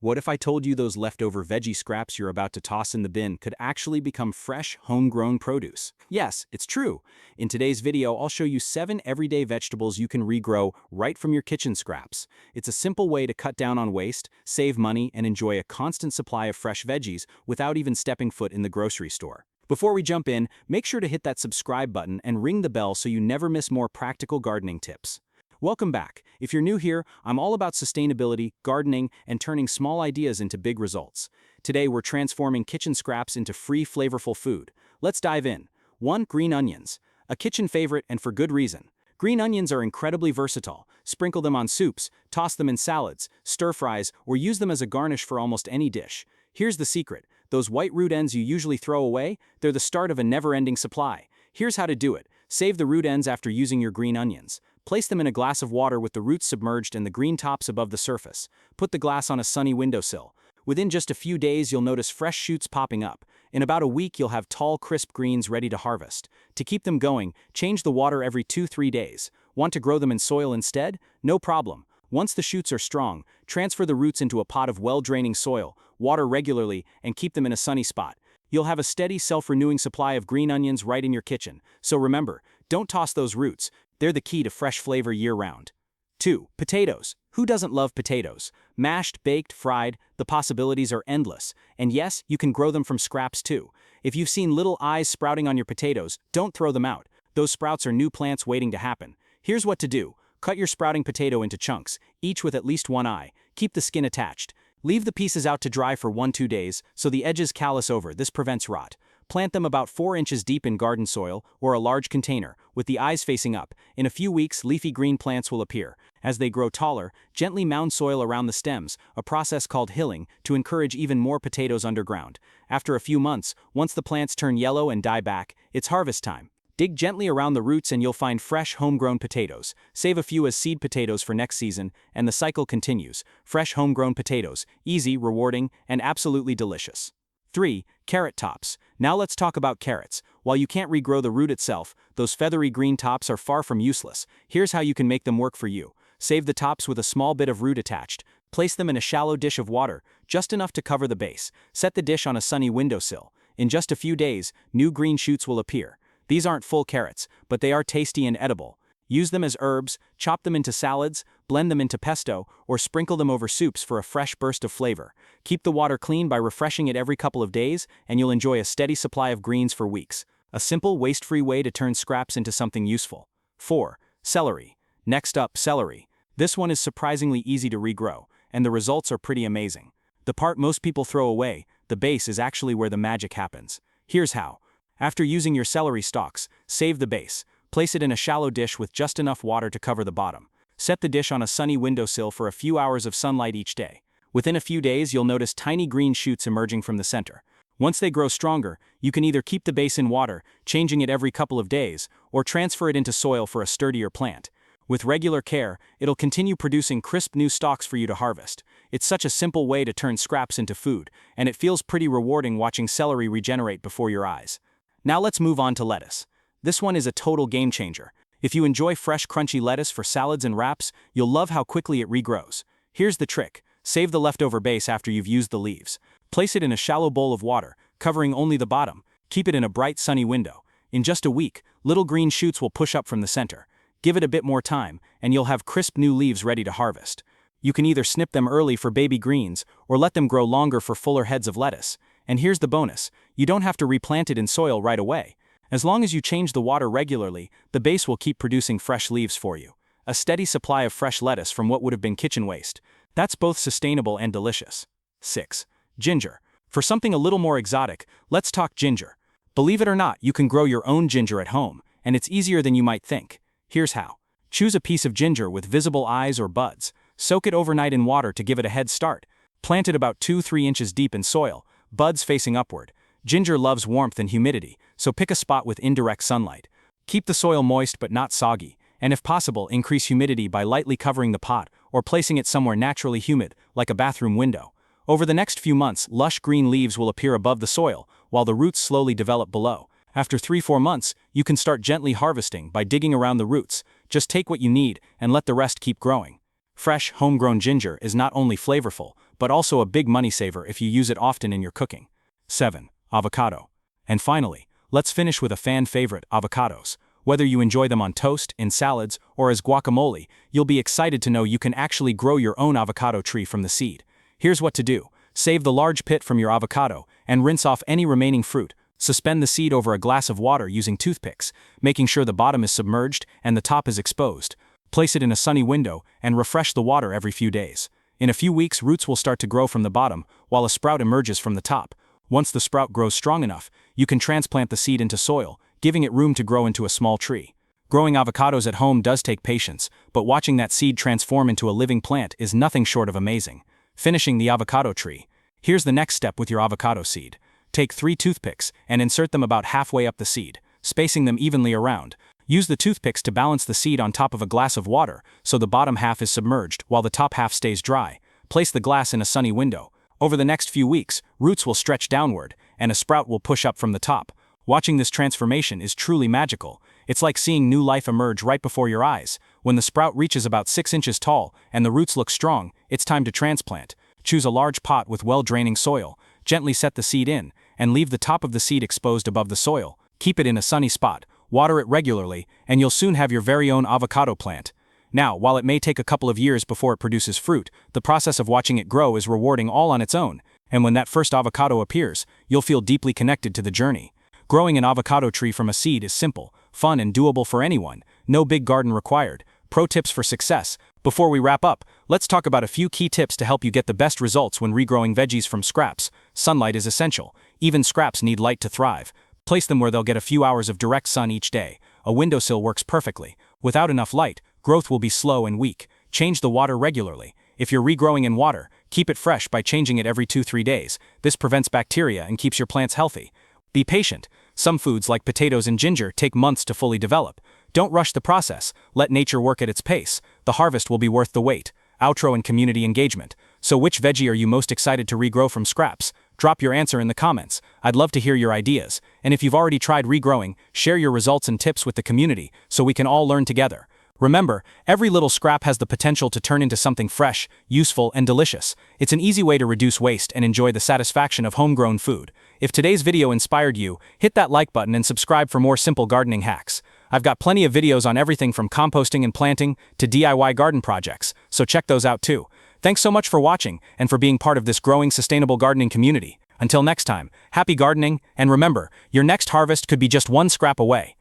What if I told you those leftover veggie scraps you're about to toss in the bin could actually become fresh, homegrown produce? Yes, it's true. In today's video, I'll show you 7 everyday vegetables you can regrow right from your kitchen scraps. It's a simple way to cut down on waste, save money, and enjoy a constant supply of fresh veggies without even stepping foot in the grocery store. Before we jump in, make sure to hit that subscribe button and ring the bell so you never miss more practical gardening tips. Welcome back. If you're new here, I'm all about sustainability, gardening, and turning small ideas into big results. Today we're transforming kitchen scraps into free, flavorful food. Let's dive in. 1. Green onions. A kitchen favorite, and for good reason. Green onions are incredibly versatile. Sprinkle them on soups, toss them in salads, stir-fries, or use them as a garnish for almost any dish. Here's the secret. Those white root ends you usually throw away, they're the start of a never-ending supply. Here's how to do it. Save the root ends after using your green onions. Place them in a glass of water with the roots submerged and the green tops above the surface. Put the glass on a sunny windowsill. Within just a few days, you'll notice fresh shoots popping up. In about a week, you'll have tall, crisp greens ready to harvest. To keep them going, change the water every 2-3 days. Want to grow them in soil instead? No problem. Once the shoots are strong, transfer the roots into a pot of well-draining soil, water regularly, and keep them in a sunny spot. You'll have a steady, self-renewing supply of green onions right in your kitchen. So remember, don't toss those roots. They're the key to fresh flavor year-round. 2. Potatoes. Who doesn't love potatoes? Mashed, baked, fried, the possibilities are endless. And yes, you can grow them from scraps too. If you've seen little eyes sprouting on your potatoes, don't throw them out. Those sprouts are new plants waiting to happen. Here's what to do. Cut your sprouting potato into chunks, each with at least one eye. Keep the skin attached. Leave the pieces out to dry for 1-2 days so the edges callus over. This prevents rot. Plant them about 4 inches deep in garden soil or a large container, with the eyes facing up. In a few weeks, leafy green plants will appear. As they grow taller, gently mound soil around the stems, a process called hilling, to encourage even more potatoes underground. After a few months, once the plants turn yellow and die back, it's harvest time. Dig gently around the roots and you'll find fresh, homegrown potatoes. Save a few as seed potatoes for next season, and the cycle continues. Fresh, homegrown potatoes, easy, rewarding, and absolutely delicious. 3. Carrot tops. Now let's talk about carrots. While you can't regrow the root itself, those feathery green tops are far from useless. Here's how you can make them work for you. Save the tops with a small bit of root attached. Place them in a shallow dish of water, just enough to cover the base. Set the dish on a sunny windowsill. In just a few days, new green shoots will appear. These aren't full carrots, but they are tasty and edible. Use them as herbs, chop them into salads, blend them into pesto, or sprinkle them over soups for a fresh burst of flavor. Keep the water clean by refreshing it every couple of days, and you'll enjoy a steady supply of greens for weeks. A simple, waste-free way to turn scraps into something useful. 4. Celery. Next up, celery. This one is surprisingly easy to regrow, and the results are pretty amazing. The part most people throw away, the base, is actually where the magic happens. Here's how. After using your celery stalks, save the base. Place it in a shallow dish with just enough water to cover the bottom. Set the dish on a sunny windowsill for a few hours of sunlight each day. Within a few days, you'll notice tiny green shoots emerging from the center. Once they grow stronger, you can either keep the base in water, changing it every couple of days, or transfer it into soil for a sturdier plant. With regular care, it'll continue producing crisp new stalks for you to harvest. It's such a simple way to turn scraps into food, and it feels pretty rewarding watching celery regenerate before your eyes. Now let's move on to lettuce. This one is a total game changer. If you enjoy fresh, crunchy lettuce for salads and wraps, you'll love how quickly it regrows. Here's the trick. Save the leftover base after you've used the leaves. Place it in a shallow bowl of water, covering only the bottom. Keep it in a bright, sunny window. In just a week, little green shoots will push up from the center. Give it a bit more time, and you'll have crisp new leaves ready to harvest. You can either snip them early for baby greens, or let them grow longer for fuller heads of lettuce. And here's the bonus. You don't have to replant it in soil right away. As long as you change the water regularly, the base will keep producing fresh leaves for you. A steady supply of fresh lettuce from what would have been kitchen waste. That's both sustainable and delicious. 6. Ginger. For something a little more exotic, let's talk ginger. Believe it or not, you can grow your own ginger at home, and it's easier than you might think. Here's how. Choose a piece of ginger with visible eyes or buds. Soak it overnight in water to give it a head start. Plant it about 2-3 inches deep in soil, buds facing upward. Ginger loves warmth and humidity, so pick a spot with indirect sunlight. Keep the soil moist but not soggy, and if possible, increase humidity by lightly covering the pot or placing it somewhere naturally humid, like a bathroom window. Over the next few months, lush green leaves will appear above the soil, while the roots slowly develop below. After 3-4 months, you can start gently harvesting by digging around the roots. Just take what you need and let the rest keep growing. Fresh, homegrown ginger is not only flavorful, but also a big money saver if you use it often in your cooking. 7. Avocado. And finally, let's finish with a fan favorite, avocados. Whether you enjoy them on toast, in salads, or as guacamole, you'll be excited to know you can actually grow your own avocado tree from the seed. Here's what to do. Save the large pit from your avocado, and rinse off any remaining fruit. Suspend the seed over a glass of water using toothpicks, making sure the bottom is submerged and the top is exposed. Place it in a sunny window, and refresh the water every few days. In a few weeks, roots will start to grow from the bottom, while a sprout emerges from the top. Once the sprout grows strong enough, you can transplant the seed into soil, giving it room to grow into a small tree. Growing avocados at home does take patience, but watching that seed transform into a living plant is nothing short of amazing. Finishing the avocado tree. Here's the next step with your avocado seed. Take 3 toothpicks and insert them about halfway up the seed, spacing them evenly around. Use the toothpicks to balance the seed on top of a glass of water, so the bottom half is submerged while the top half stays dry. Place the glass in a sunny window. Over the next few weeks, roots will stretch downward, and a sprout will push up from the top. Watching this transformation is truly magical. It's like seeing new life emerge right before your eyes. When the sprout reaches about 6 inches tall and the roots look strong, it's time to transplant. Choose a large pot with well-draining soil. Gently set the seed in, and leave the top of the seed exposed above the soil. Keep it in a sunny spot. Water it regularly, and you'll soon have your very own avocado plant. Now, while it may take a couple of years before it produces fruit, the process of watching it grow is rewarding all on its own. And when that first avocado appears, you'll feel deeply connected to the journey. Growing an avocado tree from a seed is simple, fun, and doable for anyone. No big garden required. Pro tips for success. Before we wrap up, let's talk about a few key tips to help you get the best results when regrowing veggies from scraps. Sunlight is essential. Even scraps need light to thrive. Place them where they'll get a few hours of direct sun each day. A windowsill works perfectly. Without enough light, growth will be slow and weak. Change the water regularly. If you're regrowing in water, keep it fresh by changing it every 2-3 days. This prevents bacteria and keeps your plants healthy. Be patient. Some foods like potatoes and ginger take months to fully develop. Don't rush the process. Let nature work at its pace. The harvest will be worth the wait. Outro and community engagement. So which veggie are you most excited to regrow from scraps? Drop your answer in the comments. I'd love to hear your ideas. And if you've already tried regrowing, share your results and tips with the community so we can all learn together. Remember, every little scrap has the potential to turn into something fresh, useful, and delicious. It's an easy way to reduce waste and enjoy the satisfaction of homegrown food. If today's video inspired you, hit that like button and subscribe for more simple gardening hacks. I've got plenty of videos on everything from composting and planting to DIY garden projects, so check those out too. Thanks so much for watching and for being part of this growing sustainable gardening community. Until next time, happy gardening, and remember, your next harvest could be just one scrap away.